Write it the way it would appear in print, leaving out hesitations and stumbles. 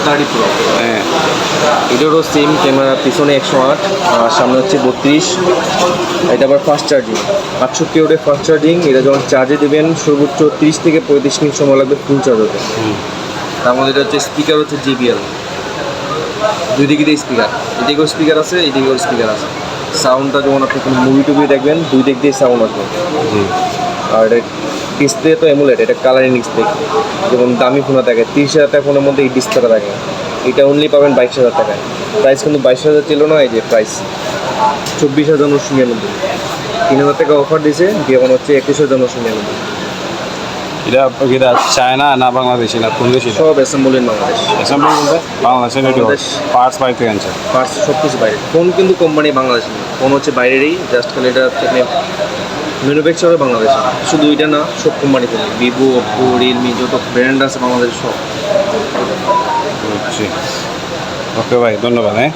30 Pro। হ্যাঁ, এটারও same camera, পিছনে 108 আর সামনে হচ্ছে 32। এটা আবার ফাস্ট চার্জিং, 68 ওয়াটের ফাস্ট চার্জিং। এটা যখন চার্জে দেবেন সর্বোচ্চ 30 থেকে 35 মিনিট সময় লাগবে ফুল চার্জ হতে। তার মধ্যে এটা হচ্ছে স্পিকার হচ্ছে JBL, দুই দিকে দিয়ে স্পিকার, এদিকেও স্পিকার আছে, এদিকেও স্পিকার আছে। সাউন্ডটা যেমন আপনি কোনো মুভি টুভি দেখবেন, দুই দিক দিয়ে সাউন্ড আসবে। জি। আর এটা ডিসপ্লে তো অ্যামোলেড, এটা কালারিং ডিসপ্লে। যেমন দামি ফোনে থাকে 30,000 টাকা ফোনের মধ্যে এই ডিসপ্লেটা থাকে, এটা অনলি পাবেন 22,000 টাকায়। প্রাইস কিন্তু 22,000 ছিল না, এই যে প্রাইস 24,999। 3,000 টাকা অফার দিয়েছে, দিয়ে এখন হচ্ছে 21,999। এটা চায়না না বাংলাদেশি না কোন দেশি? সব অ্যাসেম্বল ইন বাংলাদেশ। অ্যাসেম্বলি বলতে বাংলাদেশের বাংলাদেশ। পার্টস বাইরে থেকে আনছে। পার্টস সব কিছু বাইরে। ফোন কিন্তু কোম্পানি বাংলাদেশ না, ফোন হচ্ছে বাইরেরই, জাস্ট খালি এটা হচ্ছে ম্যানুফ্যাকচার বাংলাদেশ। শুধু এটা না, সব company phone, Vivo, Oppo, Realme, যত ব্র্যান্ড আছে বাংলাদেশ সব। ওকে ভাই, ধন্যবাদ। হ্যাঁ।